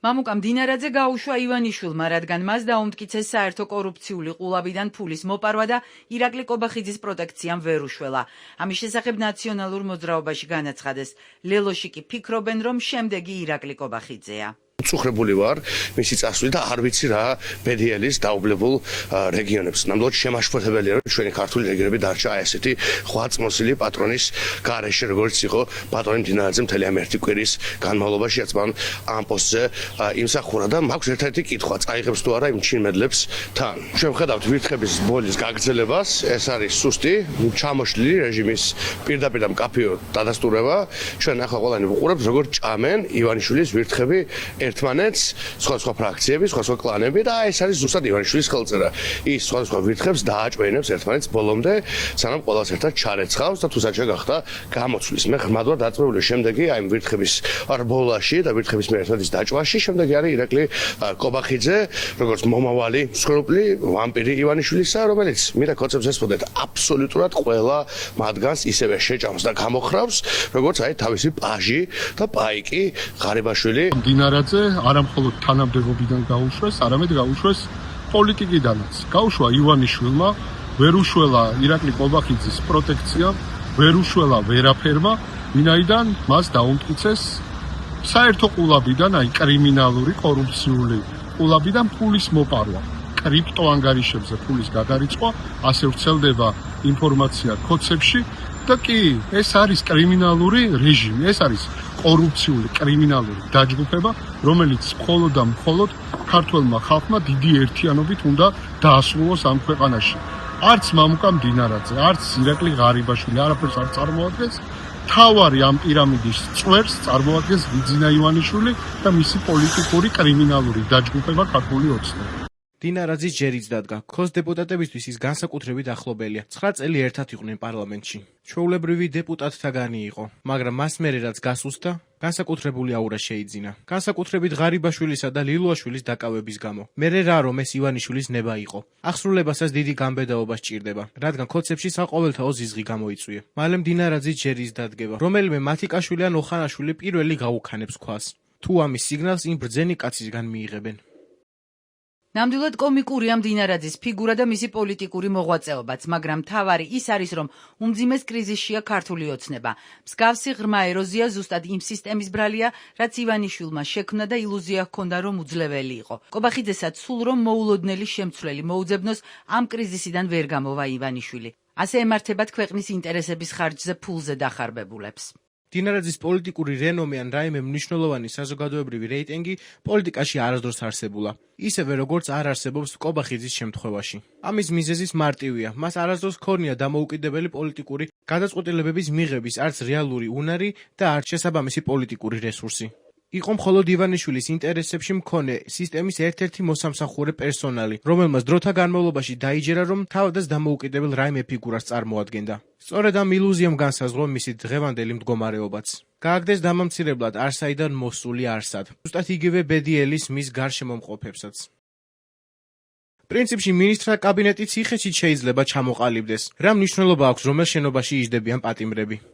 მამუკა მდინარაძე გაუშვა ივანიშვილმა, რადგან მას დაუმტკიცეს საერთო კორუფციული ყულაბიდან ფულის მოპარვა და ირაკლი კობახიძის პროტექციამ ვერ უშველა. ამის შესახებ ნაციონალურ მოძრაობაში განაცხადეს. ლელოში კი ფიქრობენ, რომ შემდეგი ირაკლი კობახიძეა. უწუხრებული ვარ მისი წასვლით და არ ვიცი რა ბედიელის დაუბლებულ რეგიონებს. ნამდვილად შემაშფოთებელია, რომ ჩვენი ქართული რეგიონები დარჩა ესეთი ხვაწმოსილი პატრონის გარეშე, როგორც იყო პატრონი მდინარაძე მთელი ამ ერთი კვირის განმავლობაში, რაც მან ამ პოსტზე იმსახურა და მაქვს ერთ-ერთი კითხვა, წაიღებს თუ არა იმ ჩინმედლებს თან. ჩვენ ვხედავთ ვირთხების ბოლის გაგრძელებას, ეს არის სუსტი, ჩამოშლილი რეჟიმის პირდაპირ და მკაფიო დადასტურება. ჩვენ ახლა ყველანი ვუყურებთ, როგორ ჭამენ ივანიშვილის ვირთხები ერთმანეთს, სხვა ფრაქციები, სხვა კლანები და ეს არის ზუსტად ივანიშვილის ხელწერა. ის სხვა ვირთხებს დააჭვენებს ერთმანეთს ბოლომდე, სანამ ყველას ერთად ჩარეცხავს და თუ საჭირო გახდა გამოცვლის. მე ღრმად ვარ დაწვეული შემდეგი აი ვირთხების რბოლაში და ვირთხების მიერ ერთმანეთის დაჭვაში. შემდეგი არის ირაკლი კობახიძე, როგორც მომავალი მსხვერპლი ვამპირი ივანიშვილისა, რომელიც მინდა კონცეფტს ესწოდეთ აბსოლუტურად ყველა მათგანს ისევე შეჭამს და გამოხრავს, როგორც აი თავისი პაჟი და პაიკი ღარიბაშვილი. არა მხოლოდ თანამდებობიდან გაუშვეს, არამედ გაუშვეს პოლიტიკიდანაც. გაუშვა ივანიშვილმა, ვერ უშველა ირაკლი კობახიძის პროტექცია, ვერ უშველა ვერაფერმა, ვინაიდან მას დაუმტკიცეს საერთო ყულაბიდან, აი კრიმინალური, კორუფციული ყულაბიდან ფულის მოპარვა. კრიპტოანგარიშებზე ფულის გადარიცხვა, ასე ვრცელდება ინფორმაცია კოცებში და კი, ეს არის კრიმინალური რეჟიმი, ეს არის კორუფციული კრიმინალური დაჯგუფება, რომელიც მხოლოდ და მხოლოდ ქართველმა ხალხმა დიდი ერთიანობით უნდა დაასრულოს ამ ქვეყანაში. არც მამუკა მდინარაძე, არც ირაკლი ღარიბაშვილი არაფერს არ წარმოადგენს. თავარი ამ პირამიდის წვერს წარმოადგენს ბიძინა ივანიშვილი და მისი პოლიტიკური კრიმინალური დაჯგუფება ქართული ოცნება. დინარაძის ჯერიც დადგა. ქოს დეპუტატებისთვის ის განსაკუთრებით ახლობელია. 9 წელი ერთად იყვნენ პარლამენტში. ჩვეულებრივი დეპუტატთაგანი იყო, მაგრამ მას მერე რაც გასუსტა, განსაკუთრებული აურა შეიძინა. განსაკუთრებით ღარიბაშვილისა და ლილუაშვილის დაკავების გამო. მერე რა რომ ეს ივანიშვილის ნება იყო. აღსრულებასაც დიდი გამბედაობა სჭირდება, რადგან ქოცებში საყოველთაო ზიზღი გამოიწვია. მალე დინარაძის ჯერის დადგება. რომელიმე მათიკაშვილი ან ოხანაშვილი პირველი გაუქანებს ქვას. თუ ამის სიგნალს იმ ბრძენი კაცისგან მიიღებენ. ნამდვილად კომიკურია მდინარაძის ფიგურა და მისი პოლიტიკური მოღვაწეობაც, მაგრამ მთავარი ის არის, რომ უმძიმეს კრიზისშია ქართული ოცნება. მსგავსი ღრმა ეროზია ზუსტად იმ სისტემის ბრალია, რაც ივანიშვილმა შექმნა და ილუზია ჰქონდა, რომ უძლეველი იყო. კობახიძესაც სულ რომ მოულოდნელი შემცვლელი მოუძებნოს ამ კრიზისიდან ვერ გამოვა ივანიშვილი. ასე ემართებათ ქვეყნის ინტერესების ხარჯზე ფულზე დახარბებულებს. დინარაძის პოლიტიკური რენომე ან რაიმე მნიშვნელოვანი საზოგადოებრივი რეიტინგი პოლიტიკაში არასდროს არსებულა. ისევე როგორც არ არსებობს კობახიძის შემთხვევაში. ამის მიზეზის მარტივია. მას არასდროს ჰქონია დამოუკიდებელი პოლიტიკური გადაწყვეტილებების მიღების არც რეალური უნარი და არც შესაბამისი პოლიტიკური რესურსი. იყო მხოლოდ ივანიშვილის ინტერესებში მქონე სისტემის ერთ-ერთი მოსამსახურე პერსონალი, რომელმაც დროთა განმავლობაში დაიჯერა, რომ თავადაც დამოუკიდებელ რაიმე ფიგურას წარმოადგენდა. სწორედ ამ ილუზიამ განსაზღვრა მისი დღევანდელი მდგომარეობაც. გააგდეს დამამცირებლად არსაიდან მოსული არსად. ზუსტად იგივე ბედიელის მის გარშემომყოფებსაც. პრინციპში მინისტრთა კაბინეტი ციხეში შეიძლება ჩამოყალიბდეს. რა მნიშვნელობა აქვს, რომელ შენობაში იჯდებიან პატიმრები?